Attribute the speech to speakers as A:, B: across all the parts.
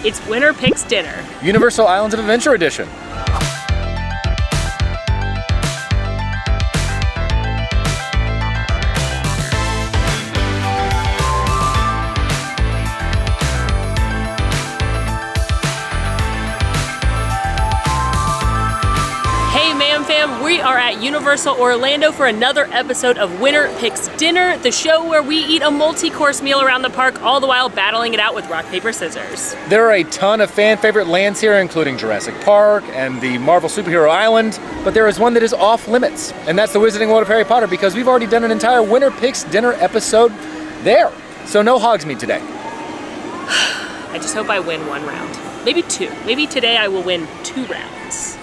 A: It's Winner Picks Dinner.
B: Universal Islands of Adventure Edition.
A: We are at Universal Orlando for another episode of Winner Picks Dinner, the show where we eat a multi-course meal around the park, all the while battling it out with rock, paper, scissors.
B: There are a ton of fan favorite lands here, including Jurassic Park and the Marvel Superhero Island, but there is one that is off limits, and that's the Wizarding World of Harry Potter, because we've already done an entire Winner Picks Dinner episode there. So no Hogsmeade today.
A: I just hope I win one round. Maybe two. Maybe today I will win 2 rounds.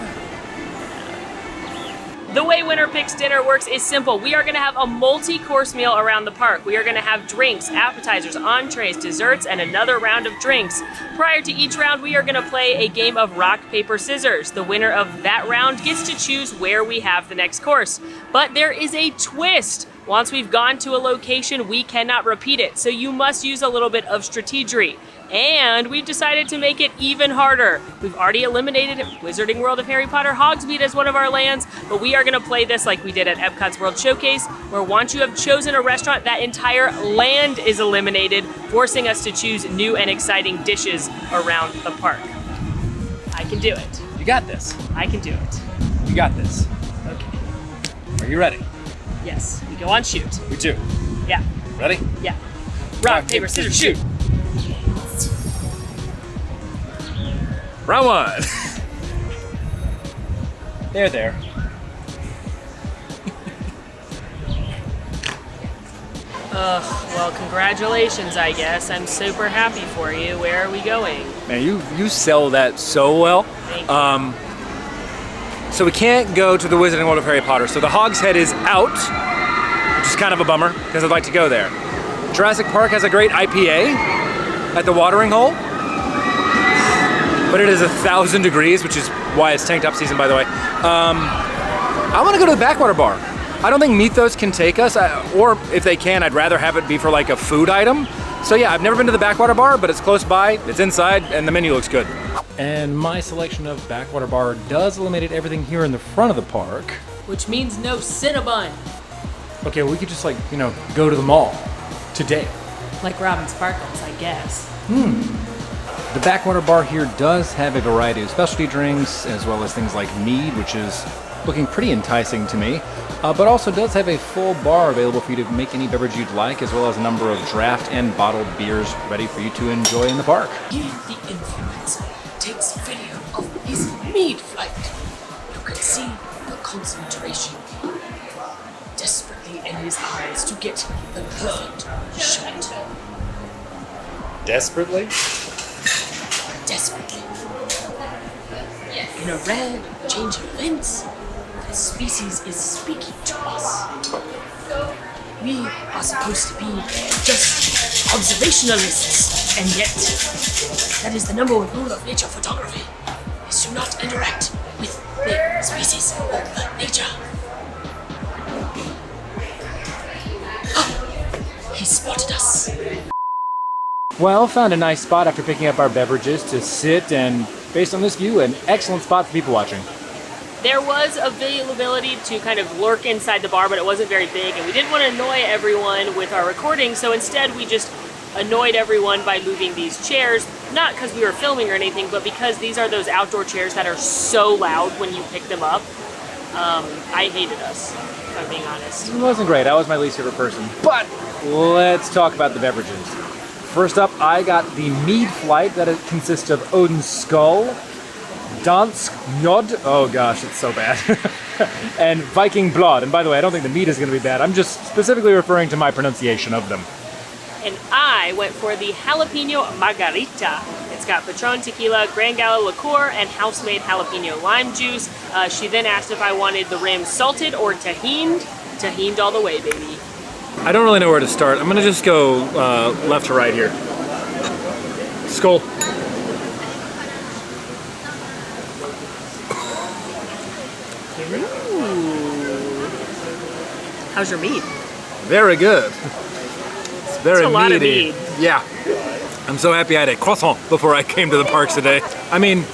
A: The way Winner Picks Dinner works is simple. We are gonna have a multi-course meal around the park. We are gonna have drinks, appetizers, entrees, desserts, and another round of drinks. Prior to each round, we are gonna play a game of rock, paper, scissors. The winner of that round gets to choose where we have the next course. But there is a twist. Once we've gone to a location, we cannot repeat it. So you must use a little bit of strategery. And we've decided to make it even harder. We've already eliminated Wizarding World of Harry Potter Hogsmeade as one of our lands, but we are gonna play this like we did at Epcot's World Showcase, where once you have chosen a restaurant, that entire land is eliminated, forcing us to choose new and exciting dishes around the park. I can do it.
B: You got this.
A: I can do it.
B: You got this.
A: Okay.
B: Are you ready?
A: Yes, we go on shoot.
B: We do.
A: Yeah.
B: Ready?
A: Yeah. Rock, paper, scissors, shoot.
B: Round 1. There.
A: Well, congratulations, I guess. I'm super happy for you. Where are we going?
B: Man, you sell that so well.
A: Thank you.
B: So we can't go to the Wizarding World of Harry Potter. So the Hog's Head is out, which is kind of a bummer because I'd like to go there. Jurassic Park has a great IPA at the watering hole, but it is 1,000 degrees, which is why it's tank top season, by the way. I want to go to the Backwater Bar. I don't think Mythos can take us, or if they can, I'd rather have it be for like a food item. So yeah, I've never been to the Backwater Bar, but it's close by, it's inside, and the menu looks good. And my selection of Backwater Bar does eliminate everything here in the front of the park.
A: Which means no Cinnabon.
B: Okay, well, we could just go to the mall today.
A: Like Robin Sparkles, I guess.
B: The Backwater Bar here does have a variety of specialty drinks, as well as things like mead, which is looking pretty enticing to me, but also does have a full bar available for you to make any beverage you'd like, as well as a number of draft and bottled beers ready for you to enjoy in the park.
A: He, the influencer, takes video of his mead flight. You can see the concentration desperately in his eyes to get the perfect shot.
B: Desperately?
A: Desperately. In a rare change of events, the species is speaking to us. We are supposed to be just observationalists, and yet that is the #1 rule of nature photography, is to not interact with the species or the nature. Oh, he spotted us.
B: Well, found a nice spot after picking up our beverages to sit, and based on this view, an excellent spot for people watching.
A: There was availability to kind of lurk inside the bar, but it wasn't very big, and we didn't want to annoy everyone with our recording, so instead we just annoyed everyone by moving these chairs, not because we were filming or anything, but because these are those outdoor chairs that are so loud when you pick them up. I hated us, if I'm being honest.
B: It wasn't great. I was my least favorite person. But let's talk about the beverages. First up, I got the mead flight that consists of Odin's Skull, Dansk Njod, oh gosh, it's so bad, and Viking Blood. And by the way, I don't think the mead is going to be bad. I'm just specifically referring to my pronunciation of them.
A: And I went for the Jalapeno Margarita. It's got Patron Tequila, Gran Gala liqueur, and house-made jalapeno lime juice. She then asked if I wanted the rim salted or tahined. Tahined all the way, baby.
B: I don't really know where to start. I'm gonna just go left to right here. Skull.
A: Ooh. How's your mead?
B: Very good. It's very
A: It's a lot of
B: meaty.
A: mead.
B: Yeah. I'm so happy I had a croissant before I came to the parks today. I mean,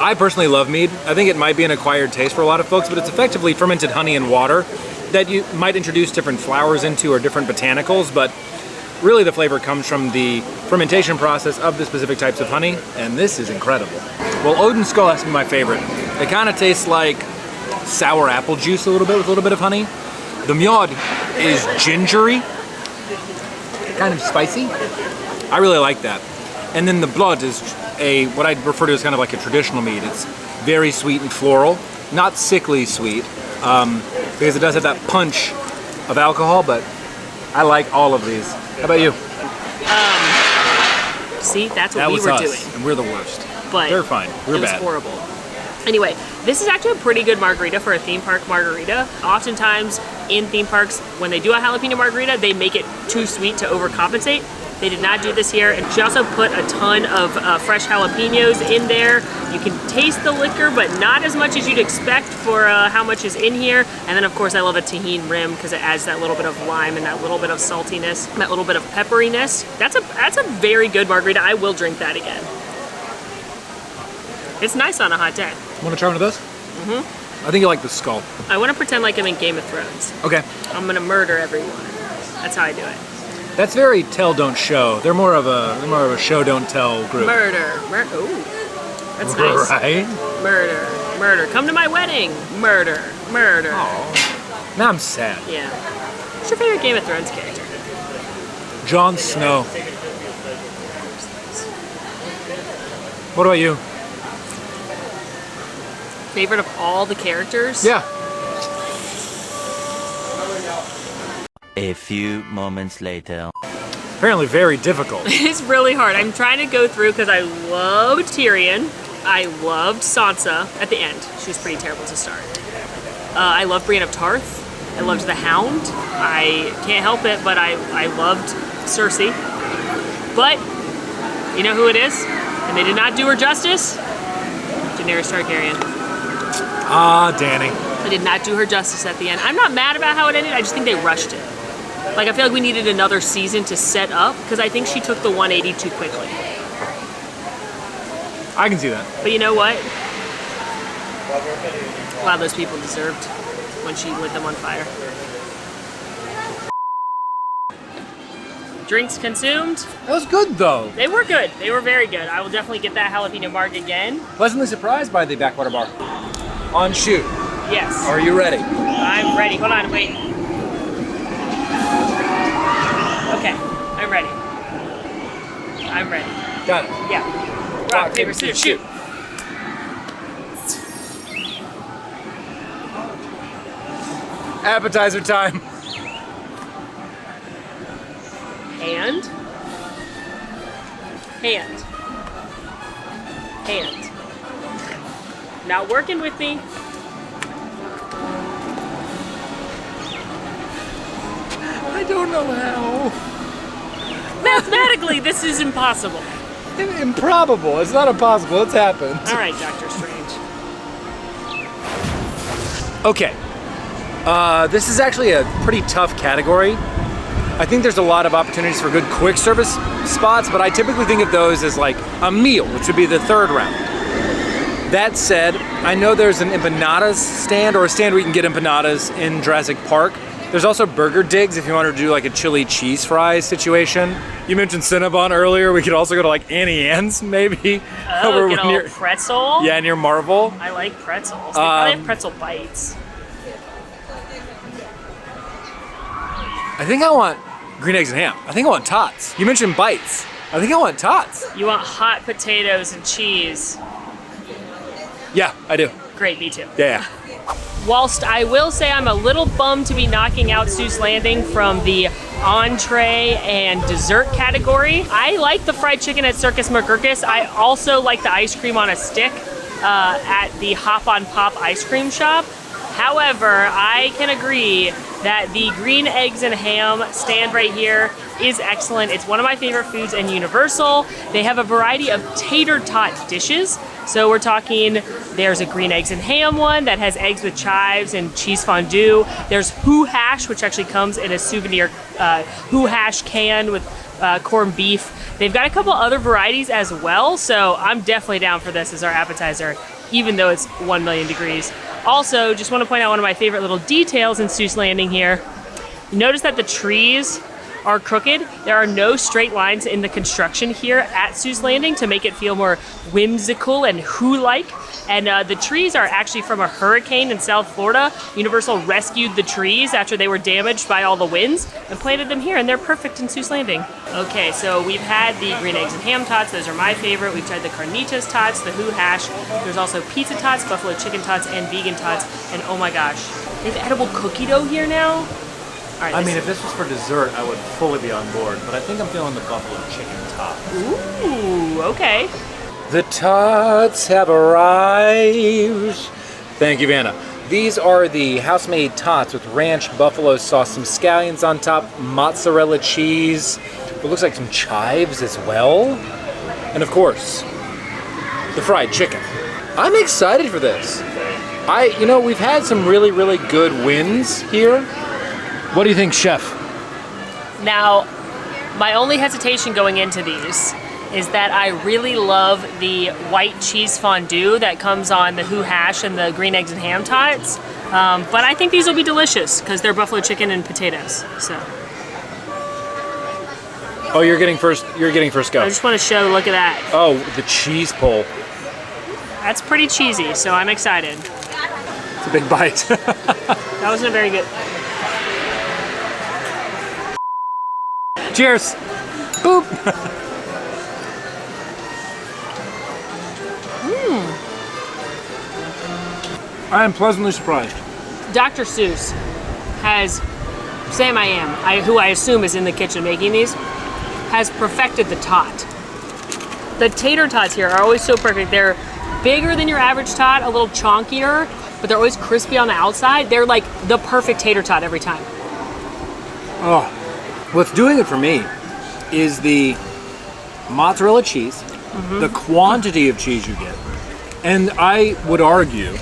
B: I personally love mead. I think it might be an acquired taste for a lot of folks, but it's effectively fermented honey and water that you might introduce different flowers into or different botanicals, but really the flavor comes from the fermentation process of the specific types of honey, and this is incredible. Well, Odin Skull has to be my favorite. It kind of tastes like sour apple juice a little bit with a little bit of honey. The mead is gingery, kind of spicy. I really like that. And then the blood is what I refer to as kind of like a traditional mead. It's very sweet and floral, not sickly sweet, because it does have that punch of alcohol, but I like all of these. How about you?
A: See, that's what we were doing.
B: And we're the worst.
A: But
B: they're fine. We're bad.
A: It was horrible. Anyway, this is actually a pretty good margarita for a theme park margarita. Oftentimes in theme parks, when they do a jalapeno margarita, they make it too sweet to overcompensate. They did not do this here. And she also put a ton of fresh jalapenos in there. You can taste the liquor, but not as much as you'd expect for how much is in here. And then of course I love a tahini rim because it adds that little bit of lime and that little bit of saltiness, that little bit of pepperiness. That's a very good margarita. I will drink that again. It's nice on a hot day.
B: Want to try one of those? Mm-hmm. I think you like the skull.
A: I want to pretend like I'm in Game of Thrones.
B: Okay.
A: I'm gonna murder everyone. That's how I do it.
B: That's very tell don't show. They're more of a show don't tell group.
A: Murder. Ooh. That's nice.
B: Right?
A: Murder. Come to my wedding. Murder.
B: Aww. Now I'm sad.
A: Yeah. What's your favorite Game of Thrones character?
B: Jon Snow. What about you?
A: Favorite of all the characters?
B: Yeah.
C: A few moments later.
B: Apparently very difficult.
A: It's really hard. I'm trying to go through because I loved Tyrion. I loved Sansa at the end. She was pretty terrible to start. I loved Brienne of Tarth. I loved the Hound. I can't help it, but I loved Cersei. But you know who it is? And they did not do her justice. Daenerys Targaryen.
B: Ah, Danny.
A: They did not do her justice at the end. I'm not mad about how it ended. I just think they rushed it. Like, I feel like we needed another season to set up, because I think she took the 180 too quickly.
B: I can see that.
A: But you know what? A lot of those people deserved when she lit them on fire. Drinks consumed.
B: That was good, though.
A: They were good. They were very good. I will definitely get that jalapeno marg again.
B: Pleasantly surprised by the Backwater Bar. On shoot.
A: Yes.
B: Are you ready?
A: I'm ready. Hold on, wait. Okay, I'm ready. I'm ready.
B: Got it.
A: Yeah. Rock, paper, scissors, shoot.
B: Appetizer time.
A: Hand. Not working with me.
B: I don't know how.
A: Mathematically, this is impossible.
B: Improbable. It's not impossible. It's happened.
A: All right, Doctor Strange.
B: Okay. This is actually a pretty tough category. I think there's a lot of opportunities for good quick service spots, but I typically think of those as like a meal, which would be the third round. That said, I know there's an empanadas stand, or a stand where you can get empanadas in Jurassic Park. There's also burger digs if you want to do like a chili cheese fries situation. You mentioned Cinnabon earlier. We could also go to like Annie Ann's maybe.
A: Oh, get a little pretzel?
B: Yeah, near Marvel.
A: I like pretzels. They probably have pretzel bites.
B: I think I want green eggs and ham. I think I want tots. You mentioned bites. I think I want tots.
A: You want hot potatoes and cheese.
B: Yeah, I do.
A: Great, me too.
B: Yeah.
A: Whilst I will say I'm a little bummed to be knocking out Seuss Landing from the entree and dessert category. I like the fried chicken at Circus McGurkus. I also like the ice cream on a stick at the Hop on Pop ice cream shop. However, I can agree that the green eggs and ham stand right here is excellent. It's one of my favorite foods in Universal. They have a variety of tater tot dishes. So we're talking, there's a green eggs and ham one that has eggs with chives and cheese fondue. There's Who Hash, which actually comes in a souvenir Who Hash can with corned beef. They've got a couple other varieties as well, so I'm definitely down for this as our appetizer, even though it's 1 million degrees. Also, just want to point out one of my favorite little details in Seuss Landing here. Notice that the trees are crooked. There are no straight lines in the construction here at Seuss Landing to make it feel more whimsical and Who-like. And the trees are actually from a hurricane in South Florida. Universal rescued the trees after they were damaged by all the winds and planted them here, and they're perfect in Seuss Landing. Okay, so we've had the green eggs and ham tots. Those are my favorite. We've tried the carnitas tots, the Who hash. There's also pizza tots, buffalo chicken tots, and vegan tots. And oh my gosh, they have edible cookie dough here now. All right,
B: I mean, if this was for dessert, I would fully be on board, but I think I'm feeling the buffalo chicken top.
A: Ooh, okay.
B: The tots have arrived. Thank you, Vanna. These are the house-made tots with ranch, buffalo sauce, some scallions on top, mozzarella cheese. It looks like some chives as well. And of course, the fried chicken. I'm excited for this. We've had some really, really good wins here. What do you think, Chef?
A: Now, my only hesitation going into these is that I really love the white cheese fondue that comes on the Who hash and the green eggs and ham tots. But I think these will be delicious because they're buffalo chicken and potatoes. So.
B: Oh, you're getting first. You're getting first go.
A: I just want to show. Look at that.
B: Oh, the cheese pull.
A: That's pretty cheesy, so I'm excited.
B: It's a big bite.
A: That wasn't a very good.
B: Cheers. Boop. I am pleasantly surprised.
A: Dr. Seuss has, Sam I Am, who I assume is in the kitchen making these, has perfected the tot. The tater tots here are always so perfect. They're bigger than your average tot, a little chonkier, but they're always crispy on the outside. They're like the perfect tater tot every time.
B: Oh, what's doing it for me is the mozzarella cheese, the quantity of cheese you get, and I would argue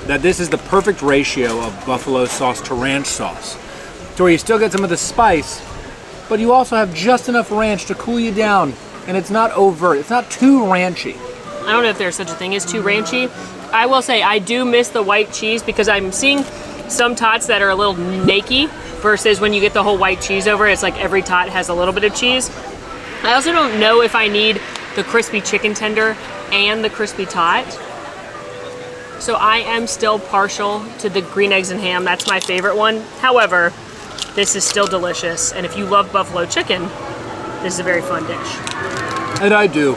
B: that this is the perfect ratio of buffalo sauce to ranch sauce. So where you still get some of the spice, but you also have just enough ranch to cool you down, and it's not overt, it's not too ranchy.
A: I don't know if there's such a thing as too ranchy. I will say I do miss the white cheese because I'm seeing some tots that are a little nakey versus when you get the whole white cheese over, it's like every tot has a little bit of cheese. I also don't know if I need the crispy chicken tender and the crispy tot. So I am still partial to the green eggs and ham. That's my favorite one. However, this is still delicious. And if you love buffalo chicken, this is a very fun dish.
B: And I do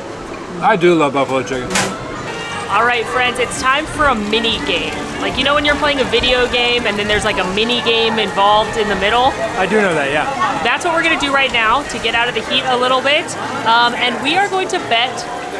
B: love buffalo chicken.
A: All right, friends, it's time for a mini game. Like, you know when you're playing a video game and then there's like a mini game involved in the middle?
B: I do know that, yeah.
A: That's what we're gonna do right now to get out of the heat a little bit. And we are going to bet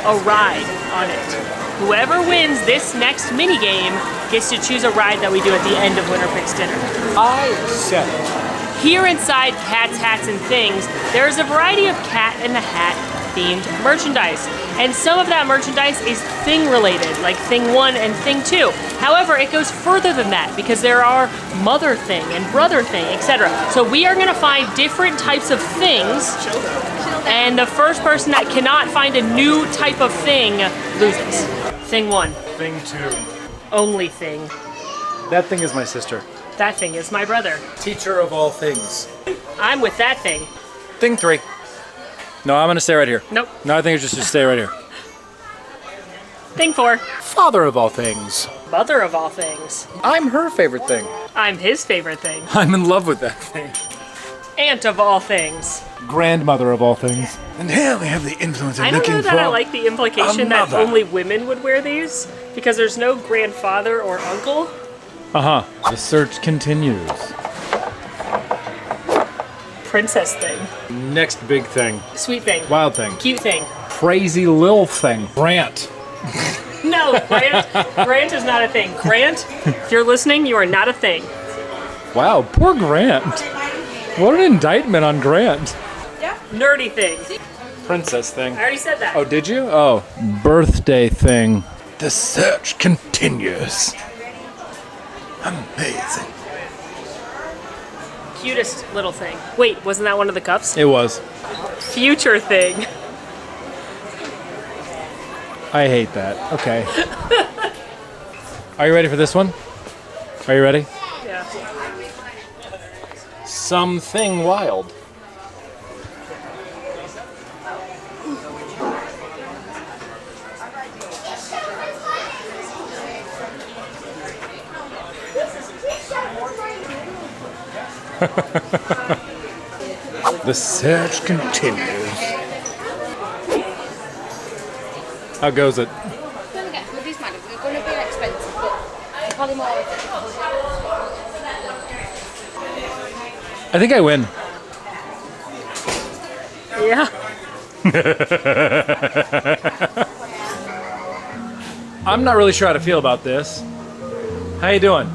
A: a ride on it. Whoever wins this next mini game gets to choose a ride that we do at the end of Winter Picks Dinner.
B: I said it.
A: Here inside Cats, Hats, and Things, there is a variety of Cat in the Hat themed merchandise. And some of that merchandise is thing related, like Thing 1 and Thing 2. However, it goes further than that because there are Mother Thing and Brother Thing, etc. So we are gonna find different types of things, and the first person that cannot find a new type of thing loses. Thing 1.
B: Thing 2.
A: Only thing.
B: That thing is my sister.
A: That thing is my brother.
B: Teacher of all things.
A: I'm with that thing.
B: Thing 3. No, I'm gonna stay right here.
A: Nope.
B: No, I think it's just stay right here.
A: Thing 4.
B: Father of all things.
A: Mother of all things.
B: I'm her favorite thing.
A: I'm his favorite thing.
B: I'm in love with that thing.
A: Aunt of all things.
B: Grandmother of all things. And here we have the influence of
A: I don't
B: looking
A: know that
B: for
A: I like the implication that only women would wear these because there's no grandfather or uncle.
B: Uh-huh. The search continues.
A: Princess thing.
B: Next big thing.
A: Sweet thing.
B: Wild thing.
A: Cute thing.
B: Crazy Lil thing. Grant.
A: No, Grant is not a thing. Grant, if you're listening, you are not a thing.
B: Wow, poor Grant. What an indictment on Grant.
A: Nerdy thing.
B: Princess thing.
A: I already said that.
B: Oh, did you? Oh. Birthday thing. The search continues. Amazing.
A: cutest little thing. Wait, wasn't that one of the cups?
B: It was.
A: Future thing.
B: I hate that. Okay. Are you ready for this one? Are you ready?
A: Yeah.
B: Something wild. The search continues. How goes it?
D: Gonna get with these maggots. They're gonna be expensive, but probably more.
B: I think I win.
A: Yeah.
B: I'm not really sure how to feel about this. How you doing?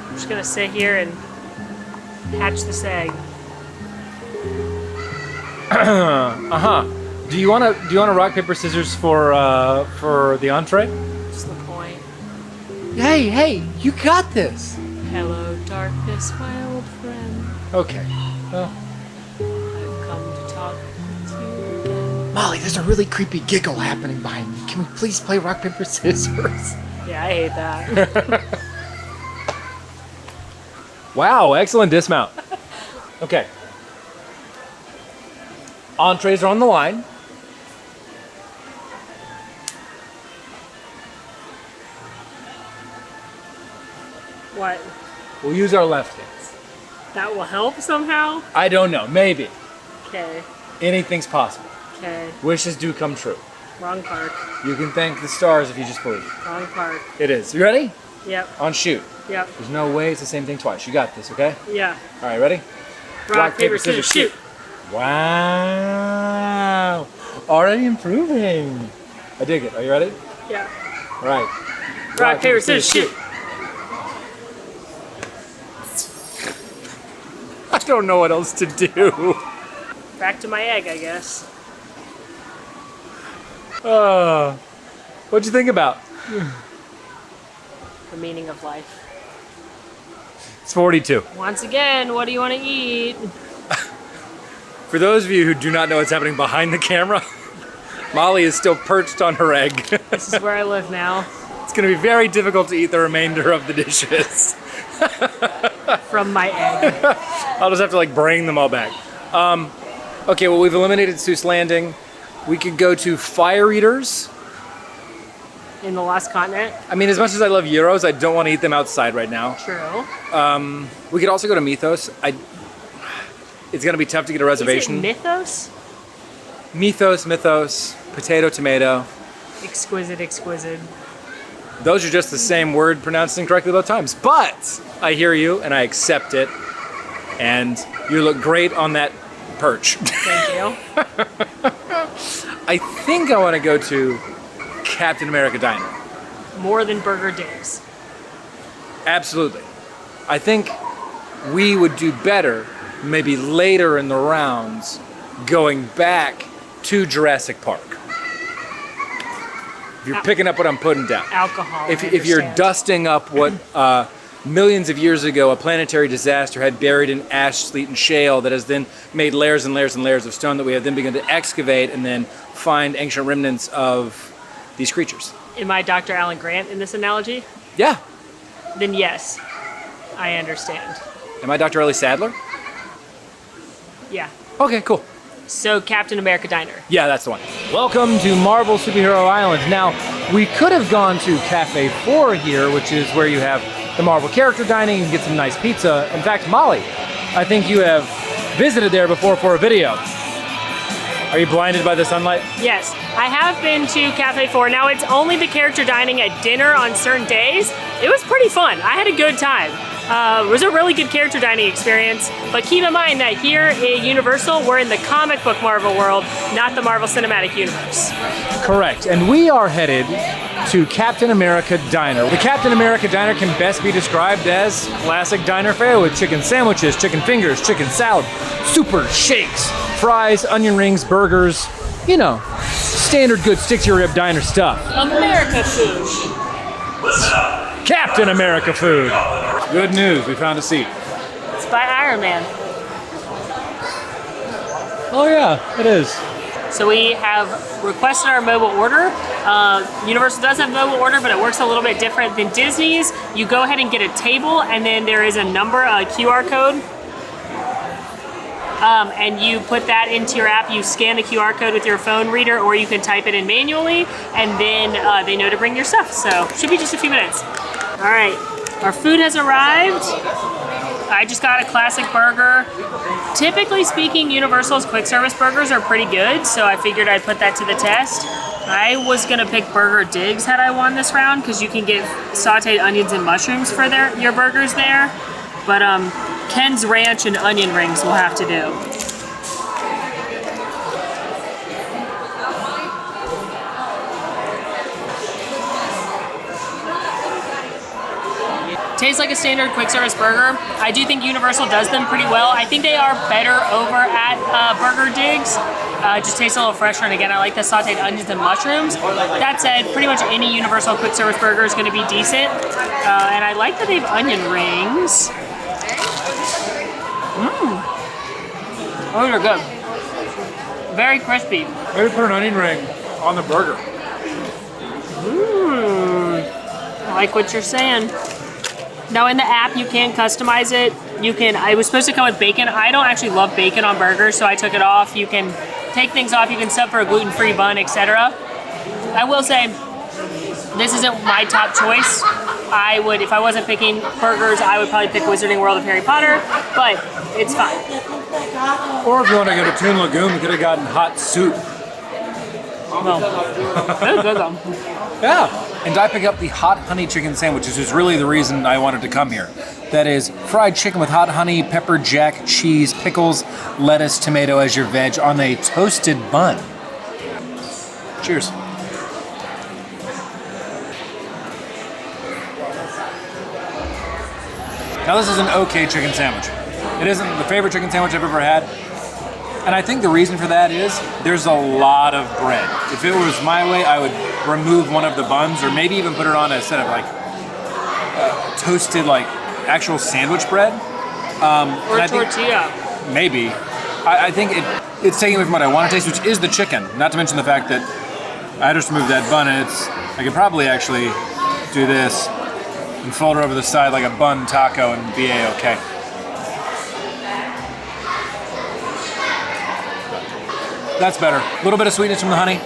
A: I'm just gonna sit here and hatch this egg.
B: Do you wanna rock paper scissors for the entree?
A: What's the point?
B: Hey, you got this.
A: Hello, darkness, my old friend.
B: Okay. Well,
A: I've come to talk to you again.
B: Molly, there's a really creepy giggle happening behind me. Can we please play rock paper scissors?
A: Yeah, I hate that.
B: Wow, excellent dismount. Okay. Entrees are on the line.
A: What?
B: We'll use our left hands.
A: That will help somehow?
B: I don't know, maybe.
A: Okay.
B: Anything's possible.
A: Okay.
B: Wishes do come true.
A: Wrong park.
B: You can thank the stars if you just believe.
A: Wrong park.
B: It is. You ready?
A: Yep.
B: On shoot.
A: Yep.
B: There's no way it's the same thing twice. You got this, okay?
A: Yeah.
B: All right, ready?
A: Rock, paper, scissors, shoot.
B: Wow. Already improving. I dig it. Are you ready?
A: Yeah.
B: All right.
A: Rock, paper, scissors, shoot.
B: I don't know what else to do.
A: Back to my egg, I guess.
B: What'd you think about?
A: The meaning of life.
B: It's 42.
A: Once again, what do you want to eat?
B: For those of you who do not know what's happening behind the camera, Molly is still perched on her egg.
A: This is where I live now.
B: It's going to be very difficult to eat the remainder of the dishes.
A: From my egg.
B: I'll just have to like bring them all back. Okay, well, we've eliminated Seuss Landing. We could go to Fire Eaters.
A: In the lost continent.
B: I mean, as much as I love gyros, I don't want to eat them outside right now.
A: True.
B: We could also go to Mythos. It's going to be tough to get a reservation.
A: Is it Mythos?
B: Mythos, potato, tomato.
A: Exquisite.
B: Those are just the same word pronounced incorrectly both times. But I hear you and I accept it. And you look great on that perch.
A: Thank you.
B: I think I want to go to Captain America Diner.
A: More than Burger Days.
B: Absolutely. I think we would do better maybe later in the rounds going back to Jurassic Park. If you're picking up what I'm putting down.
A: Alcohol.
B: If you're dusting up what millions of years ago a planetary disaster had buried in ash, sleet, and shale that has then made layers and layers and layers of stone that we have then begun to excavate and then find ancient remnants of these creatures.
A: Am I Dr. Alan Grant in this analogy?
B: Yeah.
A: Then yes, I understand.
B: Am I Dr. Ellie Sadler?
A: Yeah.
B: Okay, cool.
A: So Captain America Diner.
B: Yeah, that's the one. Welcome to Marvel Superhero Island. Now, we could have gone to Cafe 4 here, which is where you have the Marvel character dining and get some nice pizza. In fact, Molly, I think you have visited there before for a video. Are you blinded by the sunlight?
A: Yes, I have been to Cafe 4. Now it's only the character dining at dinner on certain days. It was pretty fun. I had a good time. It was a really good character dining experience, but keep in mind that here at Universal, we're in the comic book Marvel world, not the Marvel Cinematic Universe.
B: Correct, and we are headed to Captain America Diner. The Captain America Diner can best be described as classic diner fare with chicken sandwiches, chicken fingers, chicken salad, super shakes, fries, onion rings, burgers, you know, standard good stick-to-your-rib diner stuff.
A: America food.
B: Captain America food. Good news, we found a seat.
A: It's by Iron Man.
B: Oh yeah, it is.
A: So we have requested our mobile order. Universal does have mobile order, but it works a little bit different than Disney's. You go ahead and get a table, and then there is a number, a QR code. And you put that into your app. You scan the QR code with your phone reader, or you can type it in manually, and then they know to bring your stuff. So should be just a few minutes. All right, our food has arrived. I just got a classic burger. Typically speaking, Universal's quick service burgers are pretty good, so I figured I'd put that to the test. I was gonna pick Burger Digs had I won this round, because you can get sauteed onions and mushrooms for your burgers there. But Ken's Ranch and onion rings will have to do. Tastes like a standard quick service burger. I do think Universal does them pretty well. I think they are better over at Burger Digs. It just tastes a little fresher, and again, I like the sauteed onions and mushrooms. That said, pretty much any Universal quick service burger is gonna be decent. And I like that they have onion rings. Oh, they're good. Very crispy.
B: Maybe put an onion ring on the burger.
A: I like what you're saying. Now in the app, you can customize it. You can, it was supposed to come with bacon. I don't actually love bacon on burgers, so I took it off. You can take things off. You can sub for a gluten-free bun, etc. I will say, this isn't my top choice. I would, if I wasn't picking burgers, I would probably pick Wizarding World of Harry Potter, but it's fine.
B: Or if you want to go to Toon Lagoon, we could have gotten hot soup.
A: Well, that's good though.
B: Yeah. And I pick up the hot honey chicken sandwich, which is really the reason I wanted to come here. That is fried chicken with hot honey, pepper jack, cheese, pickles, lettuce, tomato as your veg on a toasted bun. Cheers. Now this is an okay chicken sandwich. It isn't the favorite chicken sandwich I've ever had. And I think the reason for that is there's a lot of bread. If it was my way, I would remove one of the buns, or maybe even put it on a set of like toasted like actual sandwich bread.
A: Or a tortilla.
B: Maybe. I think it's taking away from what I want to taste, which is the chicken. Not to mention the fact that I just removed that bun, and I could probably actually do this and fold it over the side like a bun taco and be a-okay. That's better. A little bit of sweetness from the honey.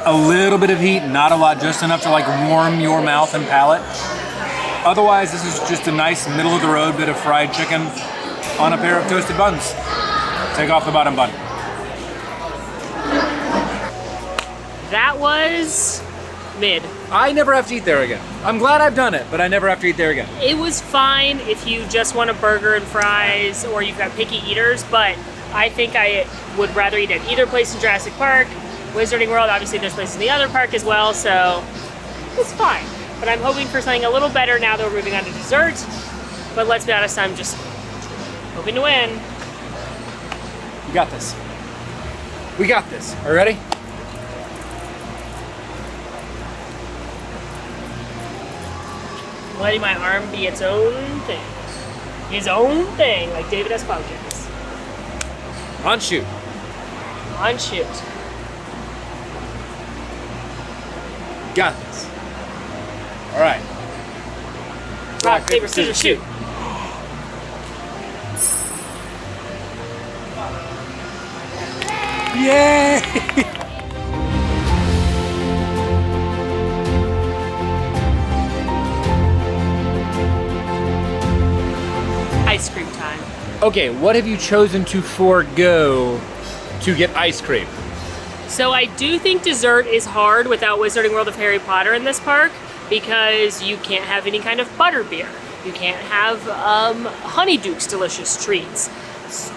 B: A little bit of heat, not a lot, just enough to like warm your mouth and palate. Otherwise, this is just a nice middle of the road bit of fried chicken on a pair of toasted buns. Take off the bottom bun.
A: That was mid.
B: I never have to eat there again. I'm glad I've done it, but I never have to eat there again.
A: It was fine if you just want a burger and fries, or you've got picky eaters, but I think I would rather eat at either place in Jurassic Park. Wizarding World, obviously there's places in the other park as well, so it's fine. But I'm hoping for something a little better now that we're moving on to dessert. But let's be honest, I'm just hoping to win.
B: We got this. We got this. Are you ready?
A: Letting my arm be its own thing. His own thing, like David S. Pumpkins.
B: On shoot.
A: On shoot.
B: Got this. All right.
A: Rock, paper, scissors, shoot.
B: Yay!
A: Ice cream time.
B: Okay, what have you chosen to forego to get ice cream?
A: So I do think dessert is hard without Wizarding World of Harry Potter in this park, because you can't have any kind of butterbeer. You can't have Honeydukes delicious treats.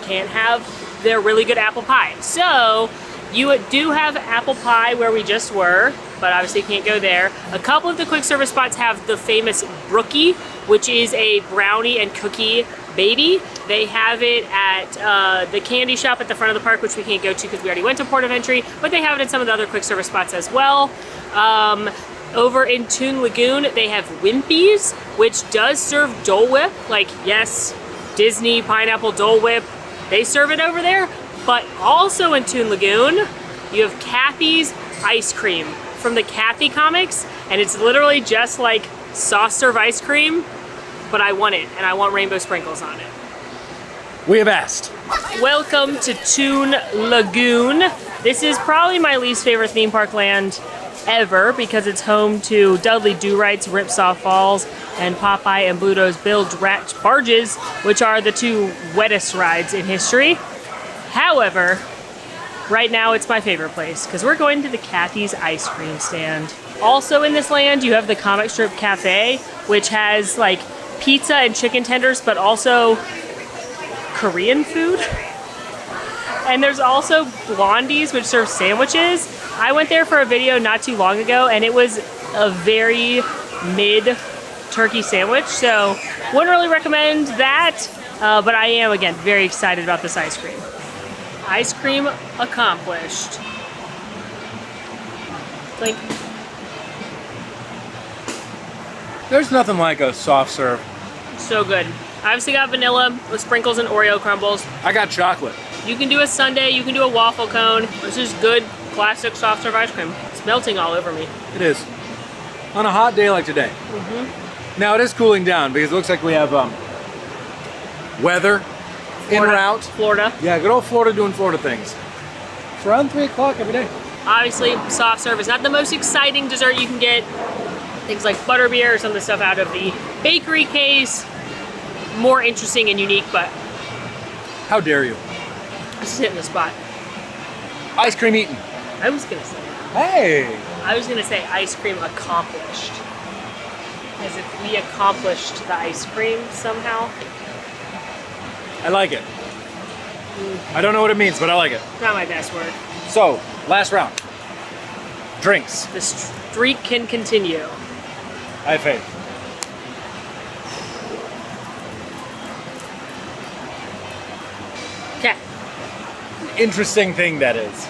A: Can't have their really good apple pie. So you do have apple pie where we just were, but obviously you can't go there. A couple of the quick service spots have the famous Brookie, which is a brownie and cookie baby. They have it at the candy shop at the front of the park, which we can't go to because we already went to Port of Entry, but they have it at some of the other quick service spots as well. Over in Toon Lagoon, they have Wimpy's, which does serve Dole Whip. Like, yes, Disney pineapple Dole Whip, they serve it over there. But also in Toon Lagoon, you have Kathy's ice cream from the Kathy comics, and it's literally just like soft serve ice cream, but I want it, and I want rainbow sprinkles on it.
B: We have asked.
A: Welcome to Toon Lagoon. This is probably my least favorite theme park land ever because it's home to Dudley Do-Right's Ripsaw Falls and Popeye and Bluto's Bilge Rat Barges, which are the two wettest rides in history. However, right now it's my favorite place because we're going to the Kathy's ice cream stand. Also in this land, you have the Comic Strip Cafe, which has like pizza and chicken tenders, but also Korean food. And there's also Blondie's, which serves sandwiches. I went there for a video not too long ago, and it was a very mid turkey sandwich, so wouldn't really recommend that, but I am, again, very excited about this ice cream. Ice cream accomplished. Clink.
B: There's nothing like a soft serve.
A: So good. I obviously got vanilla with sprinkles and Oreo crumbles.
B: I got chocolate.
A: You can do a sundae, you can do a waffle cone. This is good, classic soft serve ice cream. It's melting all over me.
B: It is. On a hot day like today. Now it is cooling down because it looks like we have weather en route.
A: Florida.
B: Yeah, good old Florida doing Florida things. It's around 3 o'clock every day.
A: Obviously, soft serve is not the most exciting dessert you can get. Things like butterbeer or some of the stuff out of the bakery case. More interesting and unique, but
B: How dare you?
A: just hitting the spot.
B: Ice cream eaten.
A: I was gonna say,
B: Hey!
A: ice cream accomplished. As if we accomplished the ice cream somehow.
B: I like it. I don't know what it means, but I like it.
A: Not my best word.
B: So, last round. Drinks.
A: The streak can continue.
B: I have faith.
A: Okay.
B: Interesting thing that is.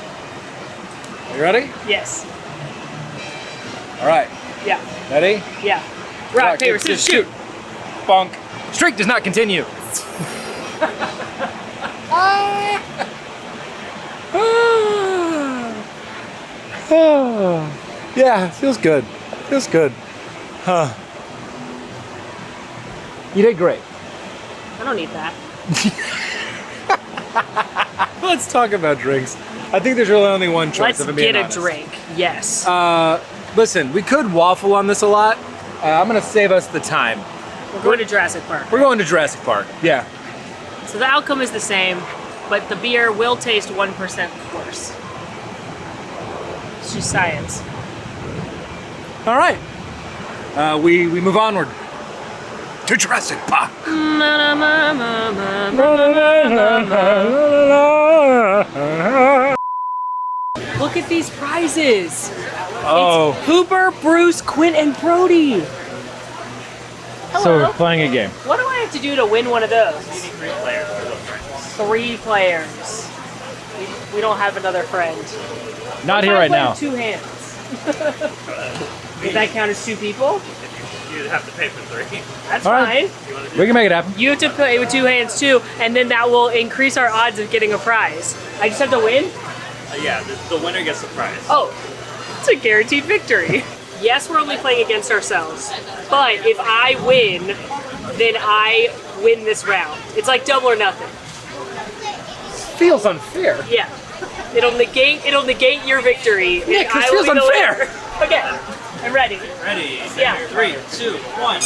B: Are you ready?
A: Yes.
B: All right.
A: Yeah.
B: Ready?
A: Yeah. Rock, paper, scissors, shoot.
B: Bonk. Streak does not continue. Yeah, feels good. Feels good. Huh. You did great.
A: I don't need that.
B: Let's talk about drinks. I think there's really only one choice.
A: Let's
B: if I'm being
A: get a
B: honest.
A: drink. Yes.
B: Listen, we could waffle on this a lot. I'm gonna save us the time.
A: We're going to Jurassic Park.
B: We're going to Jurassic Park. Yeah.
A: So the outcome is the same, but the beer will taste 1% worse. It's just science.
B: All right. We move onward to Jurassic Park.
A: Look at these prizes.
B: Oh.
A: It's Hooper, Bruce, Quint, and Brody. Hello.
B: So we're playing a game.
A: What do I have to do to win one of those?
E: You need 3 players for those drinks.
A: 3 players. We don't have another friend.
B: Not
A: What
B: here
A: if I
B: right
A: play
B: now.
A: with 2 hands. Does that count as 2 people?
E: You have to pay for 3.
A: That's
B: All
A: fine.
B: right.
E: You want to do
B: We can make it happen.
A: You have to play with 2 hands too, and then that will increase our odds of getting a prize. I just have to win?
E: Yeah, the winner gets the prize.
A: Oh, it's a guaranteed victory. Yes, we're only playing against ourselves, but if I win, then I win this round. It's like double or nothing.
B: Feels unfair.
A: Yeah. It'll negate your victory.
B: Yeah, 'cause it
A: I will
B: feels
A: be the
B: unfair.
A: winner. Okay, I'm ready.
E: Ready?
A: Yeah.
E: 3, 2, 1.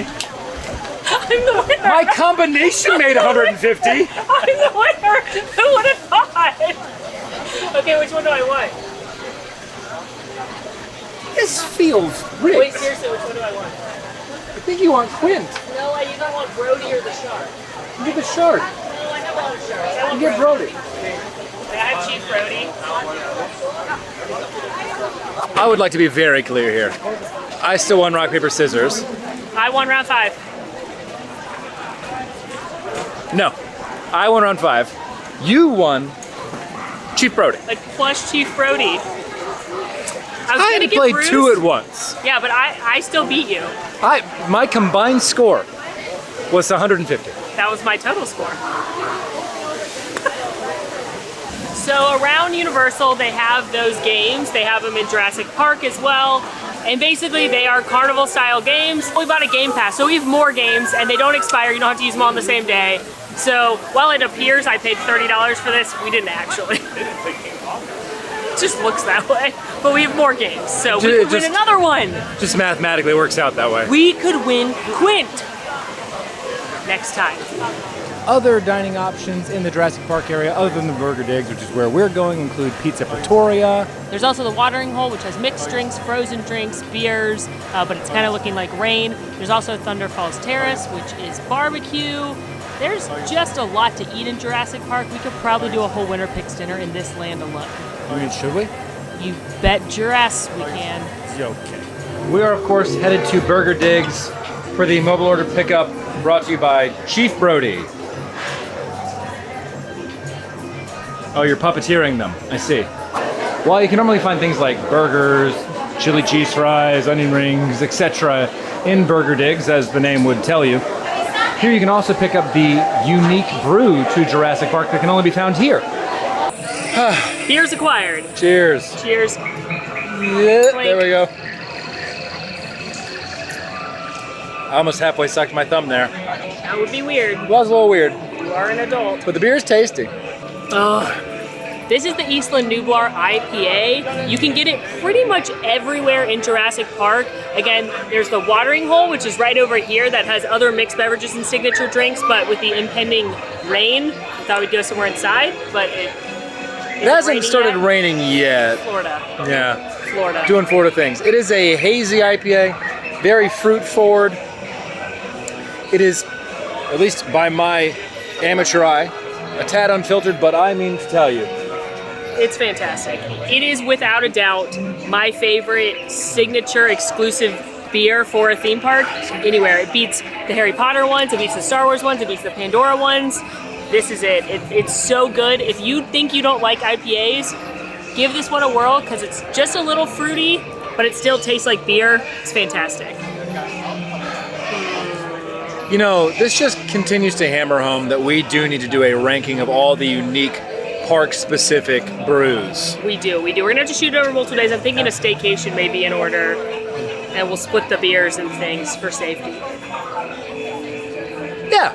A: I'm the winner.
B: My combination made 150.
A: I'm the winner. Who would have thought? Okay, which one do I want?
B: This feels rigged.
A: Wait, seriously, which one do I want?
B: I think you want Quint.
A: No, I either want Brody or the shark.
B: You get the shark.
A: No, I have a lot of sharks. I
B: You
A: want
B: get Brody.
A: I have Chief Brody.
B: I would like to be very clear here. I still won rock, paper, scissors.
A: I won round 5.
B: No, I won round 5. You won Chief Brody.
A: Like plush Chief Brody. I
B: I had to play
A: Bruce.
B: 2 at once.
A: Yeah, but I still beat you.
B: My combined score was 150.
A: That was my total score. So around Universal, they have those games. They have them in Jurassic Park as well. And basically, they are carnival-style games. We bought a Game Pass, so we have more games, and they don't expire. You don't have to use them all on the same day. So while it appears I paid $30 for this, we didn't actually. It just looks that way. But we have more games, so we could win another one.
B: Just mathematically works out that way.
A: We could win Quint next time.
B: Other dining options in the Jurassic Park area, other than the Burger Digs, which is where we're going, include Pizza Pretoria.
A: There's also the watering hole, which has mixed drinks, frozen drinks, beers, but it's kind of looking like rain. There's also Thunder Falls Terrace, which is barbecue. There's just a lot to eat in Jurassic Park. We could probably do a whole Winter Picks dinner in this land alone.
B: I mean, should we?
A: You bet Jurass we can.
B: Okay. We are, of course, headed to Burger Digs for the mobile order pickup brought to you by Chief Brody. Oh, you're puppeteering them. I see. Well, you can normally find things like burgers, chili cheese fries, onion rings, etc. in Burger Digs, as the name would tell you. Here you can also pick up the unique brew to Jurassic Park that can only be found here.
A: Beers acquired.
B: Cheers.
A: Cheers.
B: Yeah, there we go. I almost halfway sucked my thumb there.
A: That would be weird.
B: It was a little weird.
A: You are an adult.
B: But the beer is tasty.
A: This is the Eastland Nublar IPA. You can get it pretty much everywhere in Jurassic Park. Again, there's the watering hole, which is right over here, that has other mixed beverages and signature drinks, but with the impending rain, I thought we'd go somewhere inside, but it
B: hasn't started raining yet.
A: Florida.
B: Yeah.
A: Florida.
B: Doing Florida things. It is a hazy IPA, very fruit forward. It is, at least by my amateur eye, a tad unfiltered, but I mean to tell you,
A: it's fantastic. It is without a doubt my favorite signature exclusive beer for a theme park anywhere. It beats the Harry Potter ones, it beats the Star Wars ones, it beats the Pandora ones. This is it. It's so good. If you think you don't like IPAs, give this one a whirl because it's just a little fruity, but it still tastes like beer. It's fantastic.
B: you know, this just continues to hammer home that we do need to do a ranking of all the unique park-specific brews.
A: We do. We're gonna have to shoot it over multiple days. I'm thinking a staycation may be in order, and we'll split the beers and things for safety.
B: Yeah.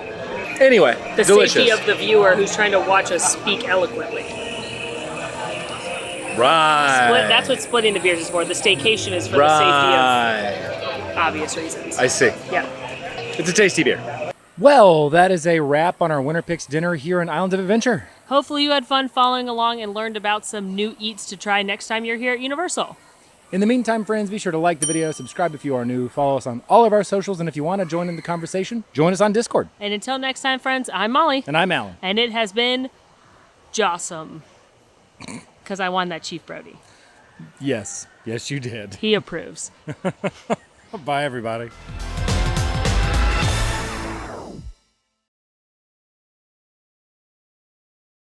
B: Anyway,
A: The
B: delicious.
A: safety of the viewer who's trying to watch us speak eloquently.
B: Right.
A: That's what splitting the beers is for. The staycation is for the safety of obvious reasons.
B: I see.
A: Yeah.
B: It's a tasty beer. Well, that is a wrap on our Winter Picks dinner here in Islands of Adventure.
A: Hopefully you had fun following along and learned about some new eats to try next time you're here at Universal.
B: In the meantime, friends, be sure to like the video, subscribe if you are new, follow us on all of our socials, and if you want to join in the conversation, join us on Discord.
A: And until next time, friends, I'm Molly.
B: And I'm Alan.
A: And it has been Jawsome. Because I won that Chief Brody.
B: Yes. Yes, you did.
A: He approves.
B: Bye, everybody.